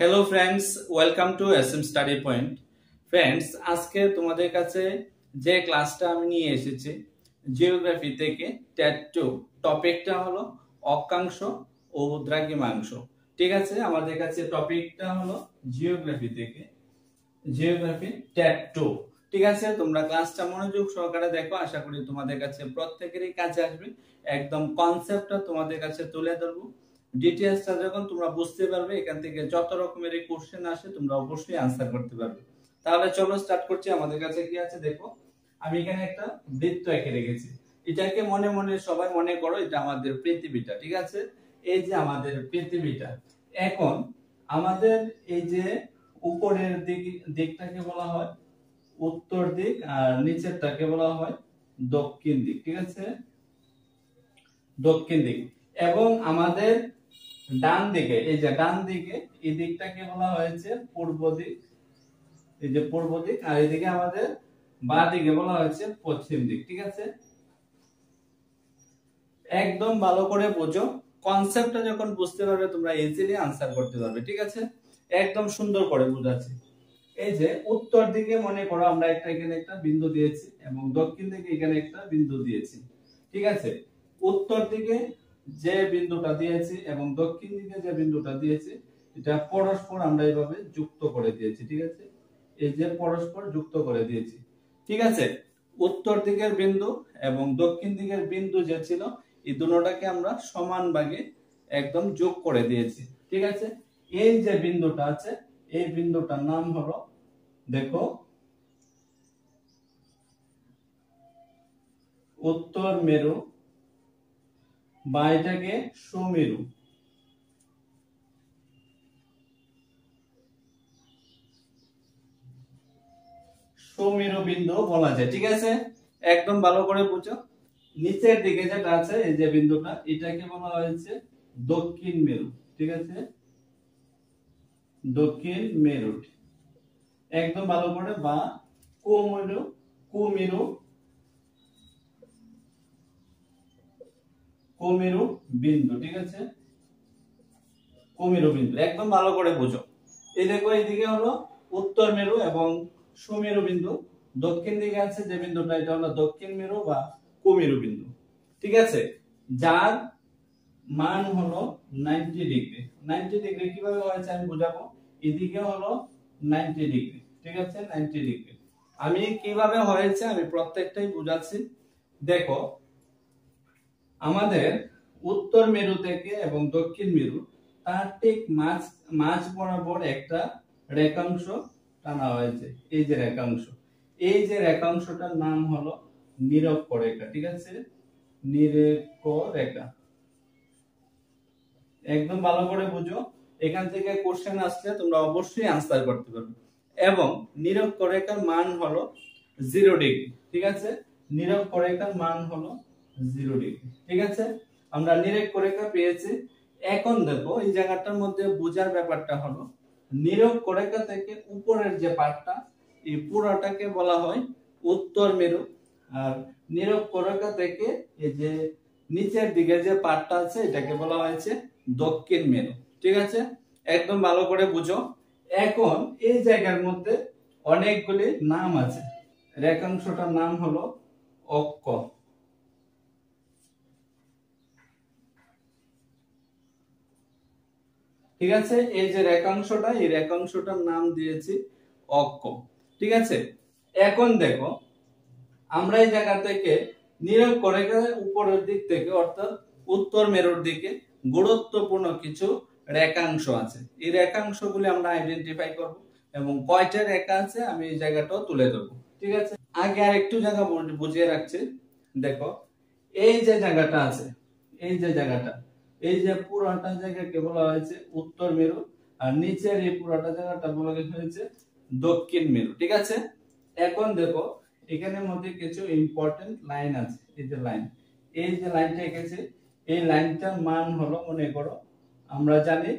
Hello friends, welcome to SM study point. Friends, আজকে তোমাদের কাছে যে ক্লাসটা আমি নিয়ে এসেছি জিওগ্রাফি থেকে টেট 2, টপিকটা হলো অক্ষাংশ ও দ্রাঘিমাংশ। ঠিক আছে, আমাদের কাছে টপিকটা হলো জিওগ্রাফি থেকে জিওগ্রাফি টেট 2। ঠিক আছে, তোমরা ক্লাসটা মনোযোগ সহকারে দেখো, আশা করি তোমাদের কাছে প্রত্যেকেরই কাজে আসবে। একদম কনসেপ্টটা তোমাদের কাছে তুলে ধরবো, ডিটেইলসটা যখন তোমরা বুঝতে পারবে, এখান থেকে যত রকমের কোশ্চেন আসে তোমরা অবশ্যই আনসার করতে পারবে। তাহলে চলো স্টার্ট করছি। আমাদের কাছে কি আছে দেখো, আমি এখানে একটা বৃত্ত এঁকে রেখেছি। এটাকে মনে মনে সবাই মনে করো এটা আমাদের পৃথিবীটা। ঠিক আছে, এই যে আমাদের পৃথিবীটা। এখন আমাদের এই যে উপরের দিকটাকে বলা হয় উত্তর দিক, আর নিচেরটাকে বলা হয় দক্ষিণ দিক। ঠিক আছে, দক্ষিণ দিক। এবং আমাদের ডান দিকে, এই যে ডান দিকে, এই দিকটাকে বলা হয়েছে পূর্ব দিক, এই যে পূর্ব দিক। আর এদিকে আমাদের বাঁ দিকে বলা হয়েছে পশ্চিম দিক। ঠিক আছে, একদম ভালো করে বোঝো। কনসেপ্টটা যখন বুঝতে পারবে তোমরা ইজিলি আনসার করতে পারবে। ঠিক আছে, একদম সুন্দর করে বুঝাচ্ছি। এই যে উত্তর দিকে মনে করো আমরা এখানে একটা বিন্দু দিয়েছি, এবং দক্ষিণ দিকে এখানে একটা বিন্দু দিয়েছি। ঠিক আছে, উত্তর দিকে যে বিন্দুটা দিয়েছি এবং দক্ষিণ দিকে যে বিন্দুটা দিয়েছি, এটা পরস্পর আমরা এইভাবে যুক্ত করে দিয়েছি। ঠিক আছে, এই যে পরস্পর যুক্ত করে দিয়েছি। ঠিক আছে, উত্তর দিকের বিন্দু এবং দক্ষিণ দিকের বিন্দু যে ছিল, এই দুটোটাকে আমরা সমান ভাগে একদম যোগ করে দিয়েছি। ঠিক আছে, এই যে বিন্দুটা আছে, এই বিন্দুটার নাম হলো, দেখো, উত্তর মেরু, বা এটাকে সুমেরু। সুমেরু বিন্দু বলা যায়। ঠিক আছে, একদম ভালো করে বুঝো। নিচের দিকে যেটা আছে, এই যে বিন্দুটা, এটাকে বলা হয়েছে দক্ষিণ মেরু। ঠিক আছে, দক্ষিণ মেরু। একদম ভালো করে, বা কুমেরু, কুমেরু, কুমেরু বিন্দু। ঠিক আছে, কুমেরু বিন্দু একদম ভালো করে বুঝো। এই দেখো, এইদিকে হলো উত্তর মেরু এবং সুমেরু বিন্দু, দক্ষিণ দিকে আছে যে বিন্দুটা, এটা হলো দক্ষিণ মেরু বা কুমেরু বিন্দু। ঠিক আছে, যার মান হলো 90 ডিগ্রি। 90 ডিগ্রি কিভাবে হয়েছে আমি বুঝাবো। এদিকে হলো 90 ডিগ্রি। ঠিক আছে, 90 ডিগ্রি আমি কিভাবে হয়েছে আমি প্রত্যেকটাই বুঝাচ্ছি। দেখো, আমাদের উত্তর মেরু থেকে এবং দক্ষিণ মেরু, তার ঠিক মাঝ বরাবর একটা রেখাংশ টানা হয়েছে। এই যে রেখাংশ, এই যে রেখাংশটার নাম হলো নিরক্ষরেখা। ঠিক আছে, নিরক্ষরেখা। একদম ভালো করে বুঝো, এখান থেকে কোশ্চেন আসলে তোমরা অবশ্যই আনসার করতে পারবে। এবং নিরক্ষরেখার মান হলো 0 ডিগ্রি। ঠিক আছে, নিরক্ষরেখার মান হলো 0 ডিগ্রি। ঠিক আছে, আমরা নিরক্ষরেখা পেয়েছি। এখন দেখো, এই জায়গাটার মধ্যে বোঝার ব্যাপারটা হলো, নিরক্ষরেখা থেকে উপরের যে পার্টটা, এই পুরোটাকে বলা হয় উত্তর মেরু। আর নিরক্ষরেখা থেকে এই যে নিচের দিকে যে পার্টটা আছে, এটাকে বলা হয়েছে দক্ষিণ মেরু। ঠিক আছে, একদম ভালো করে বুঝো। এখন এই জায়গার মধ্যে অনেকগুলি নাম আছে। রেখাংশটার নাম হলো অক্ষ। ঠিক আছে, এই যে রেখাংশটা, এই রেখাংশটার নাম দিয়েছি অক্ষ। ঠিক আছে, এখন দেখো, আমরা এই জায়গা থেকে নিরক্ষরেখার উপরের দিক থেকে, অর্থাৎ উত্তর মেরুর দিকে গুরুত্বপূর্ণ কিছু রেখাংশ আছে। এই রেখাংশগুলি আমরা আইডেন্টিফাই করব, এবং কয়টা রেখা আছে আমি এই জায়গাটাও তুলে দেবো। ঠিক আছে, আগে আর একটু জায়গা বুঝিয়ে রাখছি। দেখো, এই যে জায়গাটা আছে, এই যে জায়গাটা, এই যে পুরোটা জায়গাকে বলা হয়েছে উত্তর মেরু, আর নিচের এই পুরোটা জায়গাটা বলা হয়েছে দক্ষিণ মেরু। ঠিক আছে, এখন দেখো, এখানের মধ্যে কিছু ইম্পর্টেন্ট লাইন আছে। এই যে লাইন, এই যে লাইনটা এঁকেছে, এই লাইনটার মান হলো, মনে করো, আমরা জানি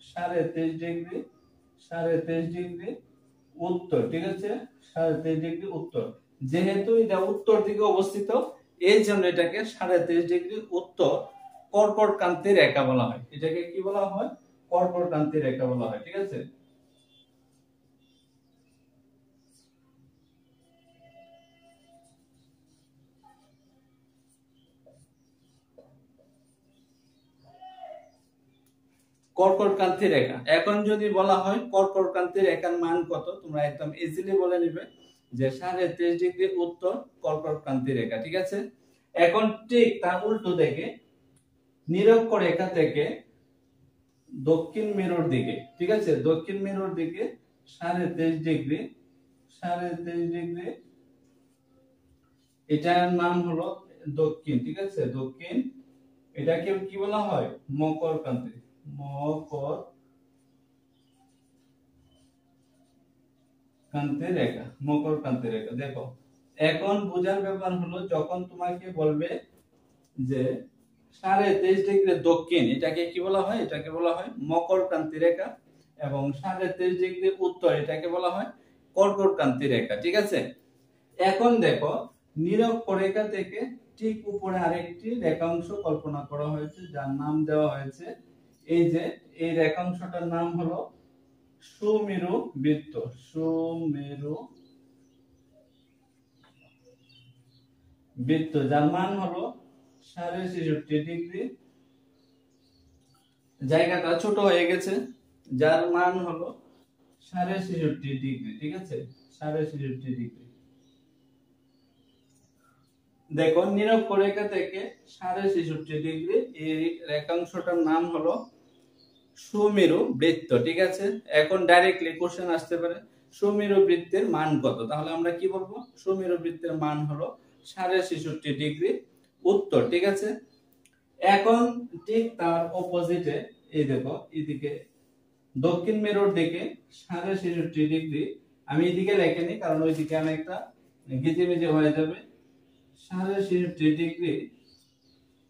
23.5 ডিগ্রি, 23.5 ডিগ্রি উত্তর। ঠিক আছে, 23.5 ডিগ্রি উত্তর। যেহেতু এটা উত্তর দিকে অবস্থিত, এই জন্য এটাকে 23.5 ডিগ্রি উত্তর কর্কটক্রান্তি রেখা বলা হয়। এটাকে কি বলা হয়? কর্কটক্রান্তি রেখা বলা হয়। ঠিক আছে, কর্কটক্রান্তি রেখা। এখন যদি বলা হয় কর্কটক্রান্তি রেখার মান কত, তোমরা একদম ইজিলি বলে নিবে যে 23.5 ডিগ্রি উত্তর কর্কটক্রান্তি রেখা। ঠিক আছে, এখন ঠিক তার উল্টো দিকে নিরক্ষরেখা থেকে দক্ষিণ মেরুর দিকে, ঠিক আছে, দক্ষিণ মেরুর দিকে 23.5 ডিগ্রি, 23.5 ডিগ্রি, এটার নাম হলো দক্ষিণ। ঠিক আছে, দক্ষিণ, এটাকে কি বলা হয়, মকরক্রান্তি, মকরক্রান্তি রেখা, মকরক্রান্তি রেখা। দেখো এখন বোঝার ব্যাপার হলো, যখন তোমাকে বলবে যে 23.5 ডিগ্রি দক্ষিণ, এটাকে কি বলা হয়, এটাকে বলা হয় মকরক্রান্তি রেখা, এবং 23.5 ডিগ্রি উত্তর, এটাকে বলা হয় কর্কটক্রান্তি রেখা। ঠিক আছে, এখন দেখো নিরক্ষরেখা থেকে ঠিক উপরে আরেকটি রেখাংশ কল্পনা করা হয়েছে, যার নাম দেওয়া হয়েছে, এই যে এই রেখাংশটার নাম হলো সুমেরু বৃত্ত, সুমেরু বৃত্ত, যার মান হলো 66.5 ডিগ্রি। জায়গাটা ছোট হয়ে গেছে, যার মান হলো 66.5 ডিগ্রি। ঠিক আছে, 66.5 ডিগ্রি। দেখো নিরক্ষরেখা থেকে 66.5 ডিগ্রি, এই রেখাংশটার নাম হলো সুমেরু বৃত্ত। ঠিক আছে, এখন ডাইরেক্টলি কোশ্চেন আসতে পারে সুমেরু বৃত্তের মান কত, তাহলে আমরা কি বলবো, সুমেরু বৃত্তের মান হলো 66.5 ডিগ্রি উত্তর। ঠিক আছে, এখন ঠিক তার অপোজিটে এই দেখো, এদিকে দক্ষিণ মেরুর দিকে 66.5 ডিগ্রি, আমি এদিকে লেখিনি কারণ ওইদিকে অনেকটা গিজিমিজি হয়ে যাবে। 66.5 ডিগ্রি,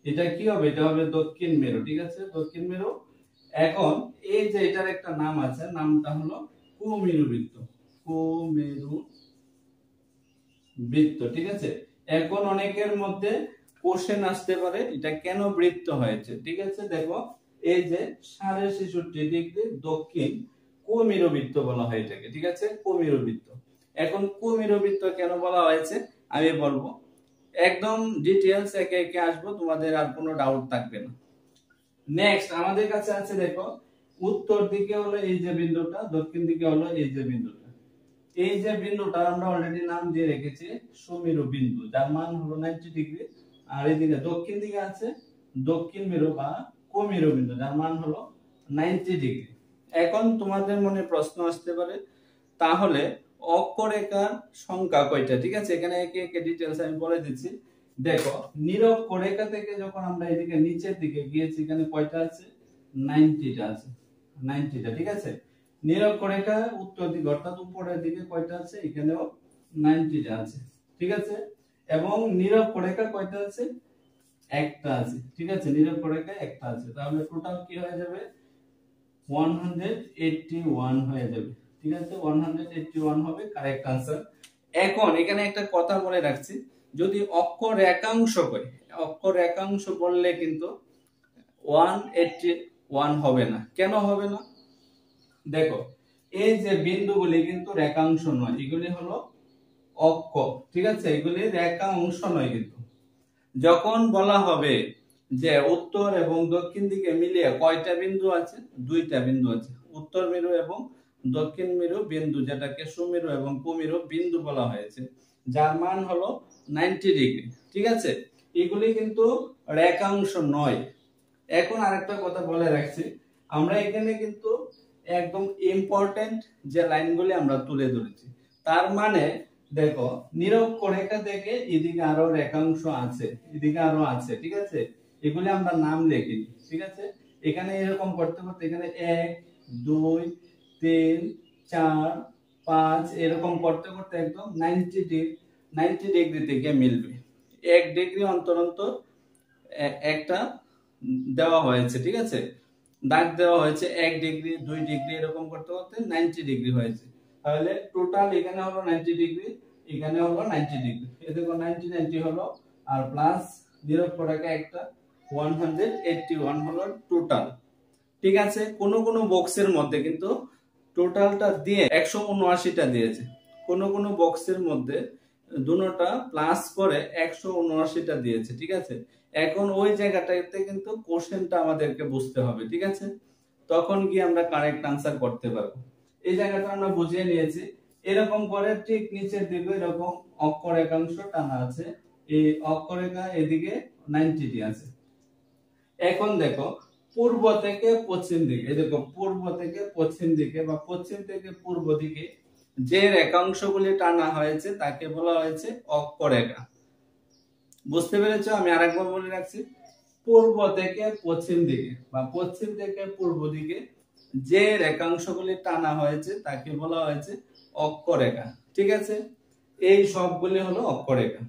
এটা কি হবে, এটা হবে দক্ষিণ মেরু। ঠিক আছে, দক্ষিণ মেরু। এখন এই যে এটার একটা নাম আছে, নামটা হলো কুমেরু বৃত্ত, কুমেরু বৃত্ত। ঠিক আছে, এখন অনেকের মধ্যে কোশ্চেন আসতে পারে এটা কেন বৃত্ত হয়েছে। ঠিক আছে, দেখো এই যে 66.5 ডিগ্রি দক্ষিণ কুমেরু বৃত্ত বলা হয় এটাকে। ঠিক আছে, কুমেরু বৃত্ত। এখন কুমেরু বৃত্ত কেন বলা হয়েছে আমি বলবো, একদম ডিটেইলস একে একে আসবো, তোমাদের আর কোনো ডাউট থাকবে না। নেক্সট আমাদের কাছে আছে, দেখো উত্তর দিকে হলো এই যে বিন্দুটা, দক্ষিণ দিকে হলো এই যে বিন্দুটা। এই যে বিন্দুটা আমরা অলরেডি নাম দিয়ে রেখেছি সুমেরু বিন্দু, যার মান হলো 90 ডিগ্রি। আর এদিকে দক্ষিণ দিকে আছে দক্ষিণ মেরু বা কুমেরু বিন্দু, যার মান হলো 90 ডিগ্রি। এখন তোমাদের মনে প্রশ্ন আসতে পারে, তাহলে অক্ষরেখার সংখ্যা কয়টা। ঠিক আছে, এখানে একে একে ডিটেইলস আমি বলে দিচ্ছি। দেখো নিরক্ষরেখা থেকে যখন আমরা এদিকে নিচের দিকে গিয়েছি, এখানে কয়টা আছে, 90টা আছে, 90টা। ঠিক আছে, নিরক্ষরেখা উত্তর দিকে অর্থাৎ উপরের দিকে কয়টা আছে, এখানেও 90টা আছে। ঠিক আছে, এবং নিরক্ষরেখা কয়টা আছে, একটা আছে। ঠিক আছে, নিরক্ষরেখা একটা আছে, তাহলে টোটাল কি হয়ে যাবে, 181 হয়ে যাবে। ঠিক আছে, 181 হবে কারেক্ট आंसर। এখন এখানে একটা কথা বলে রাখছি, যদি অক্ষর একাংশ কই, অক্ষর একাংশ বললে কিন্তু 181 হবে না। কেন হবে না, দেখো এই যে বিন্দুগুলি কিন্তু রেখাংশ নয়, এগুলি হলো অক্ষ। ঠিক আছে, এগুলি রেখাংশ নয়। কিন্তু যখন বলা হবে যে উত্তর এবং দক্ষিণ দিকে মিলিয়ে কয়টা বিন্দু আছে, দুইটা বিন্দু আছে, উত্তর মেরু এবং দক্ষিণ মেরু বিন্দু, যেটাকে সুমেরু এবং কুমেরু বিন্দু বলা হয়েছে, যার মান হলো 90 ডিগ্রি। ঠিক আছে, এগুলি কিন্তু রেখাংশ নয়। এখন আরেকটা কথা বলে রাখছি, আমরা এখানে কিন্তু একদম ইম্পর্টেন্ট যে লাইনগুলি আমরা তুলে ধরেছি, তার মানে দেখো নিরক্ষরেখা থেকে এদিকে আরো রেখাংশ আছে, এদিকে আরো আছে। ঠিক আছে, এগুলি আমরা নাম লিখিনি। ঠিক আছে, এখানে এরকম করতে করতে এখানে 1 2 3 4 5 এরকম করতে করতে একদম 90 ডিগ্রি থেকে মিলবে। 1 ডিগ্রি অন্তর অন্তর একটা দেওয়া হয়েছে। ঠিক আছে, দাগ দেওয়া হয়েছে 1 ডিগ্রি 2 ডিগ্রি এরকম করতে করতে 90 ডিগ্রি হয়েছে। তাহলে টোটাল এখানে হলো 90 ডিগ্রি, এখানে হলো 90 ডিগ্রি, এই দেখো 90 90 হলো, আর প্লাস নিরক্ষরেখা একটা 181 হলো টোটাল। ঠিক আছে, কোন কোন বক্সের মধ্যে কিন্তু টোটালটা দিয়ে 179টা দিয়েছে, কোন কোন বক্সের মধ্যে দুটোটা প্লাস করে 179টা দিয়েছে। ঠিক আছে, এখন ওই জায়গাটাতে কিন্তু কোশ্চেনটা আমাদেরকে বুঝতে হবে। ঠিক আছে, তখন গিয়ে আমরা কারেক্ট আনসার করতে পারবো। এই জায়গাটা আমরা বুঝিয়ে নিয়েছি। এরকম করে ঠিক নিচের দিকে এরকম অক্ষরেখাংশ টানা আছে, এই অক্ষরেখা এদিকে 90টি আছে। এখন দেখো পূর্ব থেকে পশ্চিম দিকে, এই দেখো পূর্ব থেকে পশ্চিম দিকে বা পশ্চিম থেকে পূর্ব দিকে যে রেখাংশগুলি টানা হয়েছে তাকে বলা হয়েছে অক্ষরেখা। বুঝতে পেরেছো? আমি আরেকবার বলে রাখছি, পূর্ব থেকে পশ্চিম দিকে বা পশ্চিম থেকে পূর্ব দিকে যে রেখাংশগুলি টানা হয়েছে তাকে বলা হয়েছে অক্ষরেখা। ঠিক আছে, এই সবগুলি হলো অক্ষরেখা।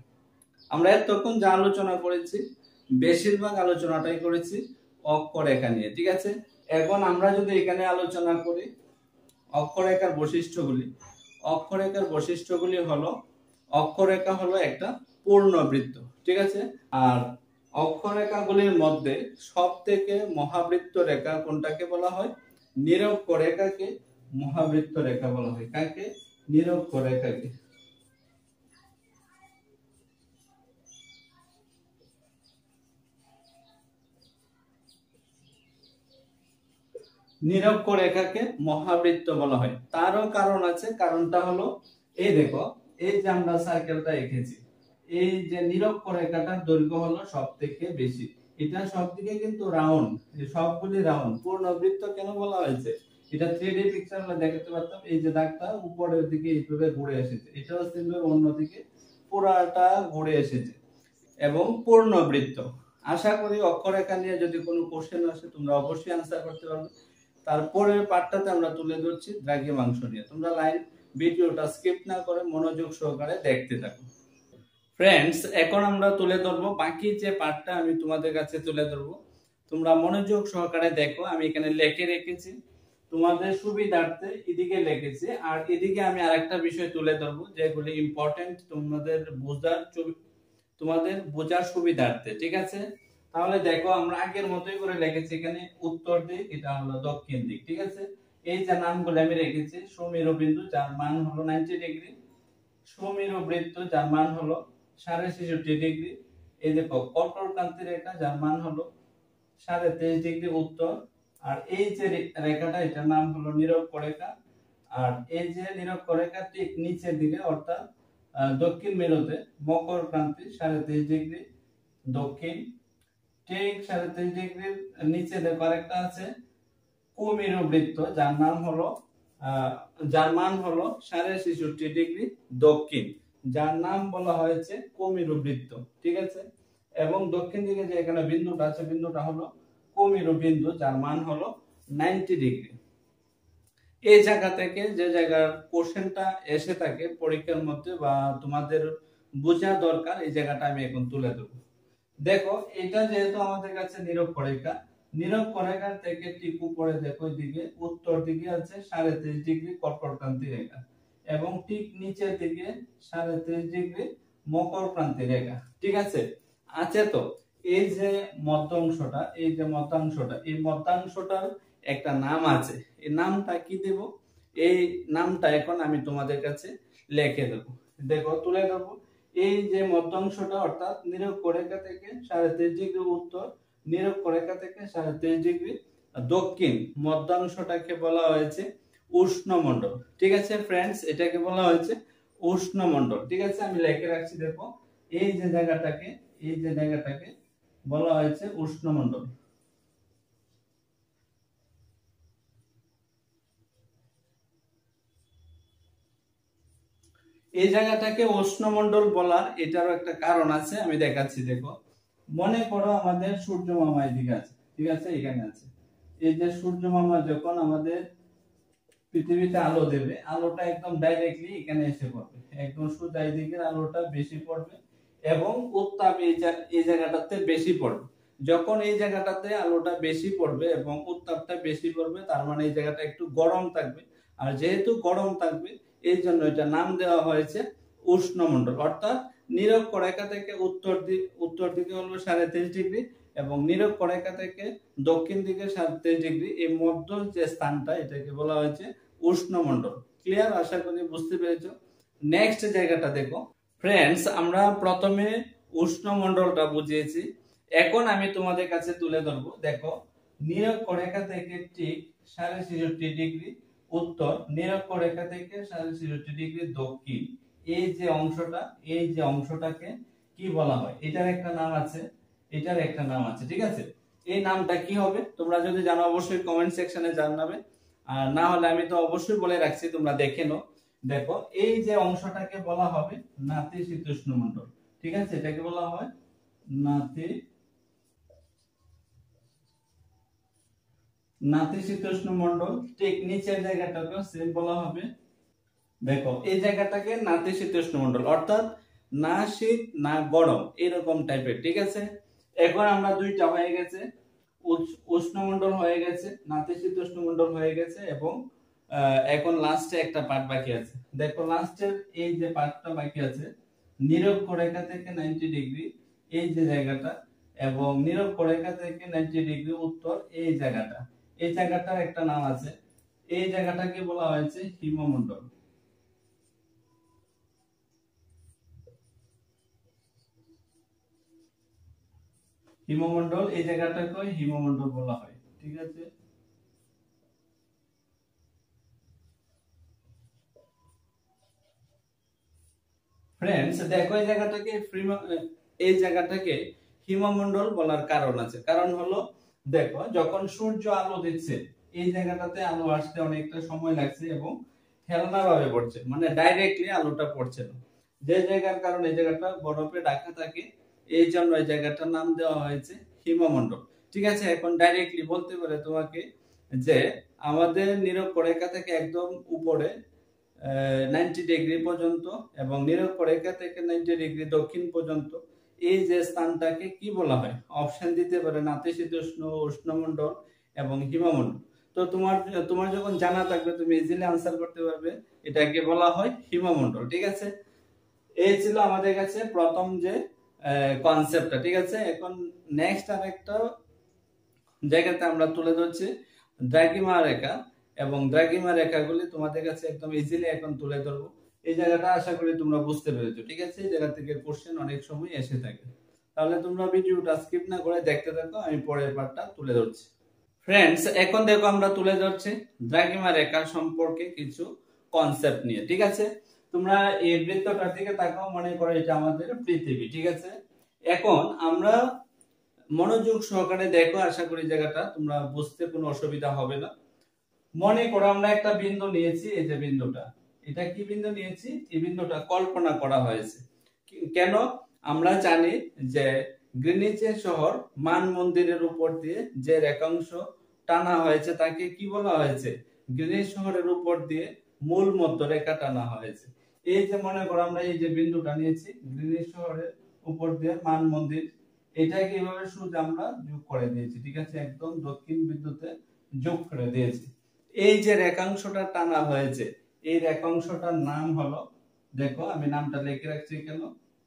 আমরা এতক্ষণ যা আলোচনা করেছি বেশিরভাগ আলোচনাটাই করেছি অক্ষরেখা নিয়ে। ঠিক আছে, এখন আমরা যদি এখানে আলোচনা করি অক্ষরেখার বৈশিষ্ট্যগুলি, অক্ষরেখার বৈশিষ্ট্যগুলি হলো অক্ষরেখা হলো একটা পূর্ণবৃত্ত। ঠিক আছে, আর অক্ষরেখাগুলির মধ্যে সব থেকে মহাবৃত্ত রেখা কোনটাকে বলা হয়? নিরক্ষরেখাকে মহাবৃত্ত রেখা বলা হয়। কাকে? নিরক্ষরেখাকে। নিরক্ষরেখাকে মহাবৃত্ত বলা হয়। তারও কারণ আছে, কারণটা হলো এই দেখো, এই যে আমরা সার্কেলটা এঁকেছি, এই যে নিরক্ষরেখাটার দৈর্ঘ্য হলো সব থেকে বেশি। এটা সবদিকে কিন্তু রাউন্ড, সবগুলি রাউন্ড। পূর্ণবৃত্ত কেন বলা হয়েছে? এটা 3D পিকচার আমরা দেখাতে পারতাম, এই যে দাগটা উপরের দিকে এইভাবে ঘুরে এসেছে, এটাও সিম্বল অন্যদিকে পুরাটা ঘুরে এসেছে এবং পূর্ণবৃত্ত। আশা করি অক্ষরেখা নিয়ে যদি কোনো কোশ্চেন আসে তোমরা অবশ্যই আনসার করতে পারবে। তারপরের পার্টটাতে আমরা তুলে ধরছি দ্রাঘিমাংশ নিয়ে। তোমরা লাইভ ভিডিওটা স্কিপ না করে মনোযোগ সহকারে দেখতে থাকো। ফ্রেন্ডস, এখন আমরা তুলে ধরবো বাকি যে পার্টটা আমি তোমাদের কাছে তুলে ধরবো, তোমরা মনোযোগ সহকারে দেখো। আমি এখানে লিখে রেখেছি তোমাদের সুবিধার্থে, এদিকে লিখেছি, আর এদিকে আমি আরেকটা বিষয় তুলে ধরবো যেগুলি ইম্পর্টেন্ট তোমাদের বোঝার সুবিধার্থে। ঠিক আছে, তাহলে দেখো আমরা আগের মতোই করে লিখেছি এখানে উত্তর দিক, এটা হলো দক্ষিণ দিক। ঠিক আছে, এই যে নামগুলো আমি রেখেছি, সমীরু বিন্দু যার মান হলো 90 ডিগ্রি, সমীরু বৃত্ত যার মান হলো 66.5 ডিগ্রি, এই দেখো কঠোরকান্তি রেখা যার মান হলো 23.5 ডিগ্রি উত্তর, আর এই যে রেখাটা এটার নাম হলো নিরক্ষরেখা, আর এই যে নিরক্ষরেখা ঠিক নিচের দিকে অর্থাৎ দক্ষিণ মেরুতে মকর ক্রান্তি 23.5 ডিগ্রি দক্ষিণ, ঠিক 23.5 ডিগ্রির নিচে দেখো আরেকটা আছে কুমেরু বৃত্ত যার মান হলো 66.5 ডিগ্রি দক্ষিণ, যার নাম বলা হয়েছে কুমেরু বৃত্ত। ঠিক আছে, এবং দক্ষিণ দিকে যে এখানে বিন্দুটা আছে বিন্দুটা হলো কুমেরু বিন্দু যার মান হলো 90 ডিগ্রি। এই জায়গা থেকে যে জায়গার কোশ্চেনটা এসে থাকে পরীক্ষার মধ্যে বা তোমাদের বোঝা দরকার, এই জায়গাটা আমি এখন তুলে দেবো। দেখো এটা যেহেতু আমাদের কাছে নিরক্ষরেখা, নিরক্ষরেখার থেকে ঠিক উপরে দেখো দিকে উত্তর দিকে আছে 23.5 ডিগ্রি কর্কটক্রান্তি রেখা এবং ঠিক নিচের দিকে 23.5 ডিগ্রি মকরক্রান্তি রেখা। ঠিক আছে, আছে তো এই যে মধ্যাংশটা, এই যে মধ্যাংশটা, এই মধ্যাংশটার একটা নাম আছে। এই নামটা কি দেব? এই নামটা এখন আমি তোমাদের কাছে লিখে দেব। দেখো তুলে দেব, এই যে মধ্যাংশটা অর্থাৎ নিরক্ষরেখা থেকে 23.5 ডিগ্রি উত্তর, নিরক্ষরেখা থেকে 23.5 ডিগ্রি দক্ষিণ, মধ্যাংশটাকে বলা হয়েছে উষ্ণমণ্ডল। ঠিক আছে ফ্রেন্ডস, এটাকে বলা হয়েছে উষ্ণমণ্ডল। ঠিক আছে, আমি লিখে রাখছি। দেখো এই যে জায়গাটাকে বলা হয়েছে উষ্ণমণ্ডল। এই জায়গাটাকে উষ্ণমণ্ডল বলার এটারও একটা কারণ আছে, আমি দেখাচ্ছি। দেখো মনে করো আমাদের সূর্য মামা এদিকে আছে, ঠিক আছে, এখানে আছে। এই যে সূর্য মামা যখন আমাদের পৃথিবীতে আলো দেবে, আলোটা একদম ডাইরেক্টলি এখানে এসে পড়বে, একদম সোজা দিকের আলোটা বেশি পড়বে এবং উত্তাপ এই জায়গাটাতে বেশি পড়বে। যখন এই জায়গাটাতে আলোটা বেশি পড়বে এবং উত্তাপটা বেশি পড়বে, তার মানে এই জায়গাটা একটু গরম থাকবে, আর যেহেতু গরম থাকবে এই জন্য এটা নাম দেওয়া হয়েছে উষ্ণমণ্ডল। অর্থাৎ নিরক্ষরেখা থেকে উত্তর দিকে হলো 23.5 ডিগ্রি এবং নিরক্ষরেখা থেকে দক্ষিণ দিকে 37°, এই মধ্য যে স্থানটা এটাকে বলা হয়েছে উষ্ণমণ্ডল। ক্লিয়ার? আশা করি বুঝতে পেরেছো। নেক্সট জায়গাটা দেখো ফ্রেন্ডস, আমরা প্রথমে উষ্ণমণ্ডলটা বুঝিয়েছি, এখন আমি তোমাদের কাছে তুলে ধরবো। দেখো, নিরক্ষরেখা থেকে ঠিক 66.5° উত্তর, নিরক্ষরেখা থেকে 66.5° দক্ষিণ, এই যে অংশটা, এই যে অংশটাকে কি বলা হয়? এটার একটা নাম আছে, এটার একটা নাম আছে, ঠিক আছে? এই নামটা কি হবে তোমরা যদি জানো অবশ্যই কমেন্ট সেকশনে জানাবে, আর না হলে আমি তো অবশ্যই বলে রাখছি, তোমরা দেখে নাও। দেখো, এই যে অংশটাকে বলা হবে নাতিশীতোষ্ণ মণ্ডল, ঠিক আছে? এটাকে বলা হয় নাতিশীতোষ্ণ মণ্ডল। ঠিক নিচের জায়গাটাকে সেম বলা হবে, দেখো এই জায়গাটাকে নাতিশীতোষ্ণ মণ্ডল, অর্থাৎ না শীত না গরম এরকম টাইপের, ঠিক আছে? এখন আমরা দুইটা হয়ে গেছে, উষ্ণমণ্ডল হয়ে গেছে, নাতিশীতোষ্ণ মণ্ডল হয়ে গেছে, এবং এখন লাস্টে একটা পার্ট বাকি আছে। দেখো লাস্টের এই যে পার্টটা বাকি আছে, নিরক্ষরেখা থেকে 90°, এই যে জায়গাটা, এবং নিরক্ষরেখা থেকে 90° উত্তর, এই জায়গাটা, এই জায়গাটার একটা নাম আছে, এই জায়গাটাকে বলা হয়েছে হিমমণ্ডল। হিমমণ্ডল, এই জায়গাটাকে হিমমণ্ডল বলা হয়, ঠিক আছে? ফ্রেন্ডস দেখো, এই জায়গাটাকে হিমমণ্ডল বলার কারণ আছে। কারণ হলো, দেখো যখন সূর্য আলো দিচ্ছে, এই জায়গাটাতে আলো আসতে অনেকটা সময় লাগছে এবং হেলনা ভাবে পড়ছে, মানে ডাইরেক্টলি আলোটা পড়ছে না, যে জায়গার কারণে এই জায়গাটা বরফে ঢাকা থাকে, এই জন্য এই জায়গাটার নাম দেওয়া হয়েছে হিমমণ্ডল, ঠিক আছে? এখন ডাইরেক্টলি বলতে পারে তোমাকে যে আমাদের নিরক্ষরেখা থেকে একদম উপরে 90° পর্যন্ত এবং নিরক্ষরেখা থেকে 90° দক্ষিণ পর্যন্ত, এই যে স্থানটাকে কি বলা হয়? অপশন দিতে পারে নাতিশীতোষ্ণ, উষ্ণমণ্ডল এবং হিমমণ্ডল। তো তোমার যখন জানা থাকবে তুমি ইজিলি আনসার করতে পারবে, এটাকে বলা হয় হিমমণ্ডল, ঠিক আছে? এই ছিল আমাদের কাছে প্রথম যে কনসেপ্টটা, ঠিক আছে? এখন নেক্সট আরেকটা জায়গাতে আমরা তুলে ধরছি দ্রাঘিমা রেখা, এবং দ্রাঘিমা রেখাগুলি তোমাদের কাছে একদম ইজিলি এখন তুলে ধরবো। এই জায়গাটা আশা করি তোমরা বুঝতে পেরেছো, ঠিক আছে? এই জায়গা থেকে কোশ্চেন অনেক সময় এসে থাকে, তাহলে তোমরা ভিডিওটা স্কিপ না করে দেখতে থাকো, আমি পরের পার্টটা তুলে ধরছি। ফ্রেন্ডস এখন দেখো, আমরা তুলে ধরছি দ্রাঘিমা রেখা সম্পর্কে কিছু কনসেপ্ট নিয়ে, ঠিক আছে? তোমরা এই বৃত্তটার দিকে তাকাও, মনে করো এটা আমাদের পৃথিবী, ঠিক আছে? এখন আমরা মনোযোগ সহকারে দেখো, আশা করি জায়গাটা তোমরা বুঝতে কোনো অসুবিধা হবে না। মনে করো আমরা একটা বিন্দু নিয়েছি, এই যে বিন্দুটা, এটা কি বিন্দু নিয়েছি? এই বিন্দুটা কল্পনা করা হয়েছে। কেন? আমরা জানি যে গ্রিনিচের শহর মান মন্দিরের উপর দিয়ে যে রেখাংশ টানা হয়েছে তাকে কি বলা হয়েছে? গ্রিনিচ শহরের উপর দিয়ে মূল মধ্যরেখা টানা হয়েছে। এই যে মনে করো আমরা এই যে বিন্দুটা নিয়েছি গ্রিনিচ শহরের উপর দিয়ে মান মন্দির, এটাকে এইভাবে সোজা আমরা যোগ করে দিয়েছি, ঠিক আছে? একদম দক্ষিণ বিন্দুতে যোগ করে দিয়েছি। এই যে রেখাংশটা টানা হয়েছে, এই রেখাংশটার নাম হলো, দেখো আমি নামটা লিখে রাখছি কেন,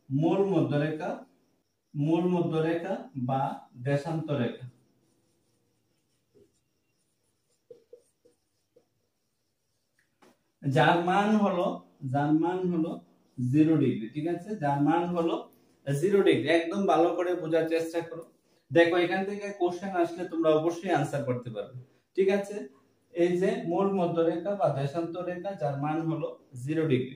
মূল মধ্যরেখা, মূল মধ্যরেখা বা দেশান্ত রেখা। যার মান হলো 0°, ঠিক আছে? যার মান হলো 0°। একদম ভালো করে বোঝার চেষ্টা করো। দেখো এখান থেকে কোশ্চেন আসলে তোমরা অবশ্যই আনসার করতে পারবে, ঠিক আছে? এই যে মূল মধ্যরেখা বা দেশান্ত রেখা, যার মান হলো 0°।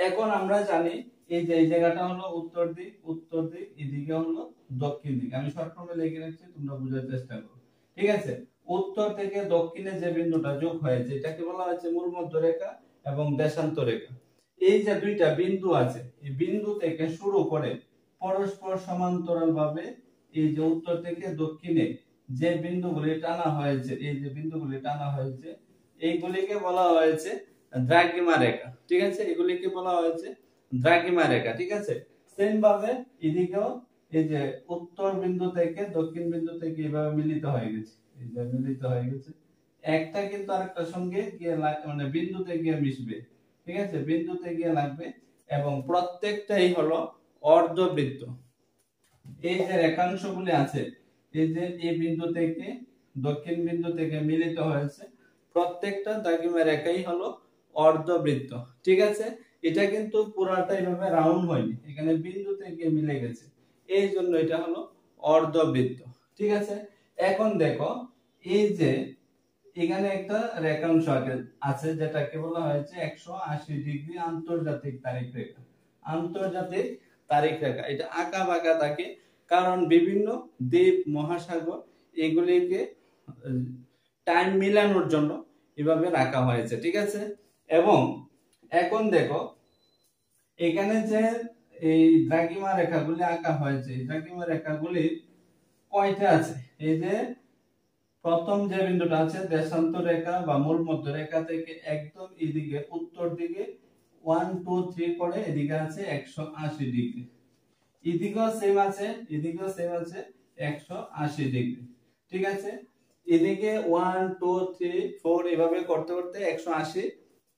এখন আমরা জানি এই যে এই জায়গাটা হলো উত্তর দিক, উত্তর দিক, এদিকে হলো দক্ষিণ দিক। আমি শর্ট ফর্মে লিখে রাখছি, তোমরা বোঝার চেষ্টা করো, ঠিক আছে? উত্তর থেকে দক্ষিণে যে বিন্দুটা যোগ হয়েছে এটাকে বলা হচ্ছে মূল মধ্যরেখা এবং দেশান্ত রেখা। এই যে দুইটা বিন্দু আছে, এই বিন্দু থেকে শুরু করে পরস্পর সমান্তরাল ভাবে এই যে উত্তর থেকে দক্ষিণে যে বিন্দুগুলি টানা হয়েছে, এই যে বিন্দুগুলি টানা হয়েছে, এইগুলিকে বলা হয়েছে দ্রাঘিমা রেখা, ঠিক আছে? এগুলিকে বলা হয়েছে দ্রাঘিমা রেখা, ঠিক আছে? সেম ভাবে এদিকেও এই যে উত্তর বিন্দু থেকে দক্ষিণ বিন্দু থেকে এইভাবে মিলিত হয়ে গেছে, এই যে মিলিত হয়ে গেছে, একটা কিন্তু আরেকটার সঙ্গে গিয়ে মানে বিন্দুতে গিয়ে মিশবে, ঠিক আছে? বিন্দুতে গিয়ে লাগবে, এবং প্রত্যেকটাই হলো অর্ধবৃত্ত। এই যে রেখাংশগুলি আছে এই যে এই বিন্দু থেকে দক্ষিণ বিন্দু থেকে মিলিত হয়েছে, প্রত্যেকটা দ্রাঘিমা রেখাই হলো অর্ধবৃত্ত। ঠিক আছে, এটা কিন্তু পুরাটা এইভাবে রাউন্ড হয়নি, এখানে বিন্দু থেকে মিলে গেছে, এই জন্য এটা হলো অর্ধবৃত্ত। ঠিক আছে, এখন দেখো এই যে এখানে একটা রেখাংশ আছে যেটাকে বলা হয়েছে 180 ডিগ্রি আন্তর্জাতিক তারিখ রেখা। আন্তর্জাতিক তারিখ রেখা এটা আঁকা বাঁকা থাকে, কারণ বিভিন্ন দ্বীপ মহাসাগর এগুলিকে টাইম মিলানোর জন্য এভাবে রাখা হয়েছে। ঠিক আছে, এবং এখন দেখো এখানে যে এই দ্রাঘিমা রেখাগুলি আঁকা হয়েছে, এই দ্রাঘিমা রেখাগুলি কয়টা আছে? এই যে প্রথম যে বিন্দুটা আছে দেশান্ত রেখা বা মূল মধ্য রেখা থেকে একদম এদিকে উত্তর দিকে 1 2 3 করে এদিকে আছে 180 ডিগ্রি, এদিকেও সেম আছে, এদিকেও সেম আছে 180 ডিগ্রি। ঠিক আছে, এদিকে 1 2 3 4 এভাবে করতে করতে 180,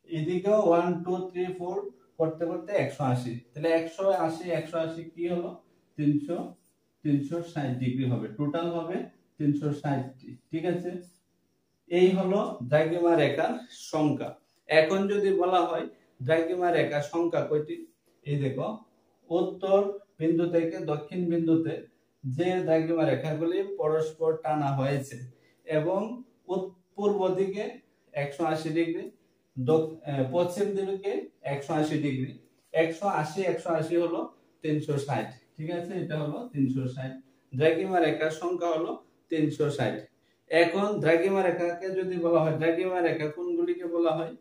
এদিকেও 1 2 3 4 করতে করতে 180, তাহলে 180 180 কি হলো 360 ডিগ্রি হবে, টোটাল হবে 360। ঠিক আছে, এই হলো দ্রাঘিমা রেখার সংখ্যা। এখন যদি বলা হয় দ্রাঘিমা রেখার সংখ্যা কয়টি, এই দেখো উত্তর বিন্দু থেকে দক্ষিণ বিন্দুতে যে দ্রাঘিমা রেখাগুলি পরস্পর টানা হয়েছে এবং পূর্ব দিকে 180 ডিগ্রি, পশ্চিম দিকে 180 ডিগ্রি, 180 180 হলো 360। ঠিক আছে, এটা হলো 360, দ্রাঘিমা রেখার সংখ্যা হলো 360। এখন দ্রাঘিমা রেখাকে যদি বলা হয়, দ্রাঘিমা রেখা কোনগুলিকে বলা হয়?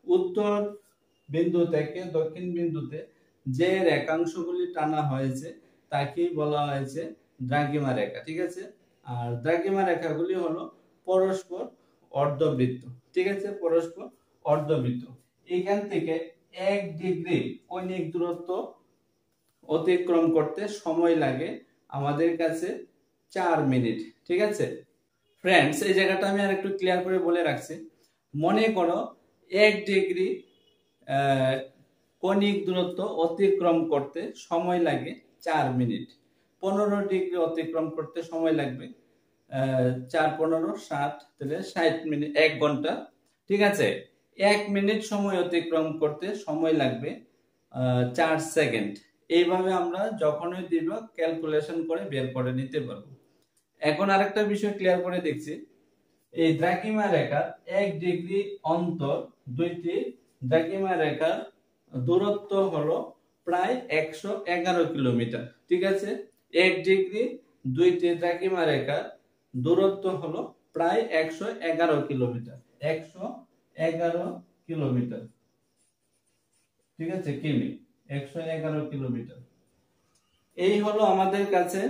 উত্তর বিন্দু থেকে দক্ষিণ বিন্দুতে যে রেখাংশগুলি টানা হয়েছে তাকেই বলা হয়েছে দ্রাঘিমা রেখা। ঠিক আছে, আর দ্রাঘিমা রেখাগুলি হলো পরস্পর অর্ধবৃত্ত। ঠিক আছে, পরস্পর অর্ধবৃত্ত। এখান থেকে 1 ডিগ্রি কৌণিক দূরত্ব অতিক্রম করতে সময় লাগে আমাদের কাছে 4 মিনিট। ঠিক আছে ফ্রেন্ডস, এই জায়গাটা আমি আর একটু ক্লিয়ার করে বলে রাখছি। মনে করো 1 ডিগ্রি কৌণিক দূরত্ব অতিক্রম করতে সময় লাগে 4 মিনিট, 15 ডিগ্রি অতিক্রম করতে সময় লাগবে 4 15 60, তাহলে 60 মিনিট, 1 ঘন্টা। ঠিক আছে, 1 মিনিট সময় অতিক্রম করতে সময় লাগবে 4 সেকেন্ড। এইভাবে আমরা যখনই দিব ক্যালকুলেশন করে বের করে নিতে পারবো। এখন আরেকটা বিষয় ক্লিয়ার করে দেখছি, এই দ্রাঘিমা রেখার 1 ডিগ্রি অন্তর দুইটি দ্রাঘিমা রেখার দূরত্ব হলো প্রায় 111 কিলোমিটার। ঠিক আছে, 1 ডিগ্রি দুইটি দ্রাঘিমা রেখার দূরত্ব হলো প্রায় 111 কিলোমিটার, 111 কিলোমিটার। ঠিক আছে, কিমি 111 কিলোমিটার। এই হলো আমাদের কাছে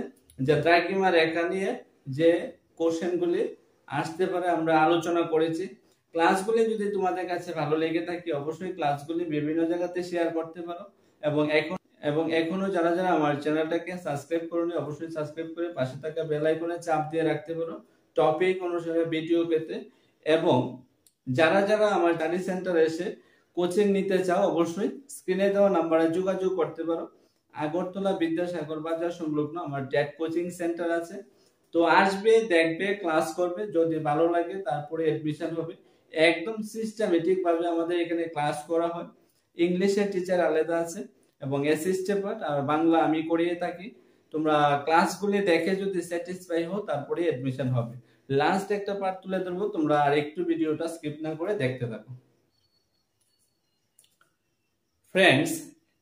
যে দ্রাঘিমা রেখা নিয়ে যে কোশ্চেনগুলি আসতে পারে আমরা আলোচনা করেছি। ক্লাসগুলি যদি তোমাদের কাছে ভালো লেগে থাকে অবশ্যই ক্লাসগুলি বিভিন্ন জায়গাতে শেয়ার করতে পারো, এবং এখনো যারা যারা আমার চ্যানেলটাকে সাবস্ক্রাইব করোনি অবশ্যই সাবস্ক্রাইব করে পাশে থাকা বেল আইকনে চাপ দিয়ে রাখতে পারো টপিক অনুসারে ভিডিও পেতে। এবং যারা যারা আমার স্টাডি সেন্টারে এসে কোচিং নিতে চাও অবশ্যই স্ক্রিনে দেওয়া নাম্বারে যোগাযোগ করতে পারো। আগরতলা বিদ্যাসাগর বাজার সংলগ্ন আমার ড্যাট কোচিং সেন্টার আছে, তো আসবে, দেখবে, ক্লাস করবে, যদি ভালো লাগে তারপরে এডমিশন হবে। একদম সিস্টেমেটিক ভাবে আমাদের এখানে ক্লাস করা হয়। ইংলিশের টিচার আলাদা আছে এবং অ্যাসিস্ট্যান্ট পার্ট আর বাংলা আমি করিয়ে থাকি। তোমরা ক্লাসগুলি দেখে যদি স্যাটিসফাই হও তারপরে এডমিশন হবে। লাস্ট একটা পার্ট তুলে ধরবো, তোমরা আর একটু ভিডিওটা স্কিপ না করে দেখতে থাকো। ফ্রেন্ডস,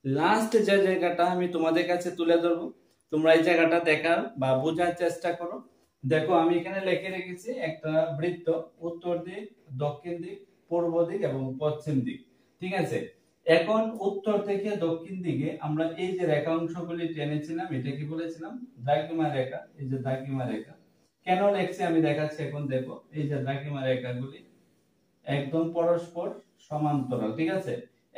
লাস্ট যে জায়গাটা আমি তোমাদের কাছে তুলে ধরবো, তোমরা এই জায়গাটা দেখার বা বোঝার চেষ্টা করো। দেখো আমি এখানে লিখে রেখেছি একটা বৃত্ত, উত্তর দিক, দক্ষিণ দিক, পূর্ব দিক এবং পশ্চিম দিক। ঠিক আছে, এখন উত্তর থেকে দক্ষিণ দিকে আমরা এই যে রেখাংশগুলি টেনেছিলাম এটা কি বলেছিলাম? দ্রাঘিমা রেখা। এই যে দ্রাঘিমা রেখা কেন লিখছি আমি দেখাচ্ছি। এখন দেখো এই যে দ্রাঘিমা রেখাগুলি একদম পরস্পর সমান্তরাল। ঠিক আছে,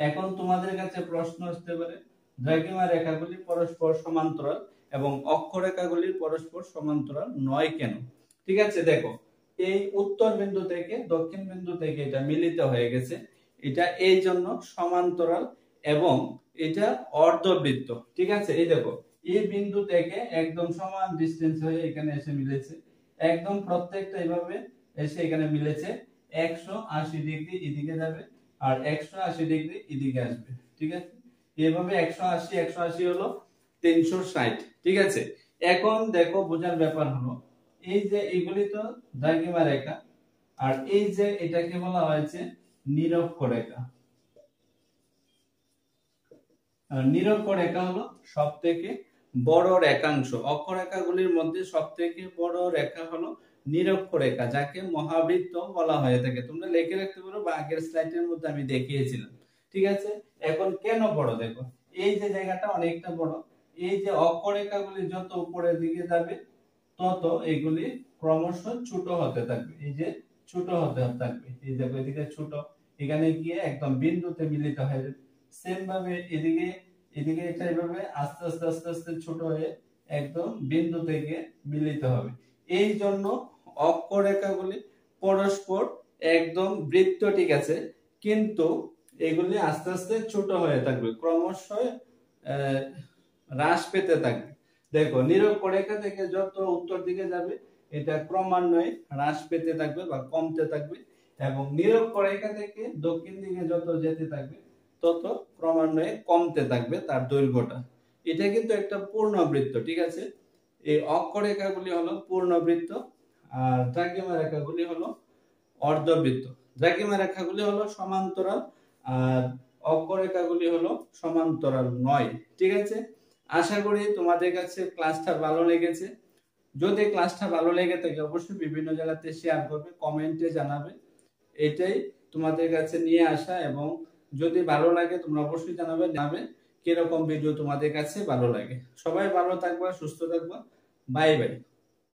এখন তোমাদের কাছে প্রশ্ন আসতে পারে দ্রাঘিমা রেখাগুলি পরস্পর সমান্তরাল এবং অক্ষরেখাগুলি পরস্পর সমান্তরাল নয় কেন? ঠিক আছে, দেখো এই উত্তর বিন্দু থেকে দক্ষিণ বিন্দু থেকে এটা মিলিত হয়ে গেছে, এটা এই জন্য সমান্তরাল এবং এটা অর্ধবৃত্ত। ঠিক আছে, এই দেখো এই বিন্দু থেকে একদম সমান ডিসটেন্স হয়ে এখানে এসে মিলেছে, একদম প্রত্যেকটা এইভাবে এসে এখানে মিলেছে। 180 ডিগ্রি এদিকে যাবে আর 180 ডিগ্রি এদিকে আসবে, ঠিক আছে। এইভাবে 180 180 হলো 360, ঠিক আছে। এখন দেখো বোঝার ব্যাপার হলো, এই যে এগুলি তো দ্রাঘিমা রেখা, আর এই যে এটাকে বলা হয়েছে নিরক্ষরেখা। নিরক্ষরেখা হলো সবথেকে বড় রেখাংশ। অক্ষরেখাগুলির মধ্যে সবথেকে বড় রেখা হলো নিরক্ষরেখা, যাকে মহাবৃত্ত বলা হয়ে থাকে। তোমরা লিখে রাখতে পারো বা আগের স্লাইডের মধ্যে আমি দেখিয়েছিলাম, ঠিক আছে। এখন কেন বড়, দেখো এই যে জায়গাটা অনেকটা বড়, এই যে অক্ষরেখাগুলি যত উপরের দিকে যাবে তত এগুলি ক্রমশ ছোট হতে থাকবে, এই যে ছোট হতে থাকবে, এই দেখো এদিকে ছোট, এখানে গিয়ে একদম বিন্দুতে মিলিত হয়ে যাবে। সেম ভাবে এদিকে এদিকে এটা এইভাবে আস্তে আস্তে আস্তে আস্তে ছোট হয়ে একদম বিন্দু থেকে মিলিত হবে। এই জন্য অক্ষরেখাগুলি পরস্পর একদম বৃত্ত, ঠিক আছে, কিন্তু এগুলি আস্তে আস্তে ছোট হয়ে থাকবে, ক্রমশ হ্রাস পেতে থাকবে। দেখো নিরক্ষরেখা থেকে যত উত্তর দিকে যাবে এটা ক্রমান্বয়ে হ্রাস পেতে থাকবে বা কমতে থাকবে, এবং নিরক্ষরেখা থেকে দক্ষিণ দিকে যত যেতে থাকবে তত ক্রমান্বয়ে কমতে থাকবে তার দৈর্ঘ্যটা। এটা কিন্তু একটা পূর্ণবৃত্ত, ঠিক আছে। এই অক্ষরেখাগুলি হলো পূর্ণবৃত্ত, আর দ্রাঘিমা রেখাগুলি হলো অর্ধবৃত্ত। দ্রাঘিমা রেখাগুলি হলো সমান্তরাল, আর অক্ষরেখাগুলি হলো সমান্তরাল নয়, ঠিক আছে। আশা করি তোমাদের কাছে ক্লাসটা ভালো লেগেছে। যদি ক্লাসটা ভালো লেগে থাকে অবশ্যই বিভিন্ন জায়গাতে শেয়ার করবে, কমেন্টে জানাবে। এটাই তোমাদের কাছে নিয়ে আসা, এবং যদি ভালো লাগে তোমরা অবশ্যই জানাবে কিরকম ভিডিও তোমাদের কাছে ভালো লাগে। সবাই ভালো থাকবা, সুস্থ থাকবা, বাই বাই।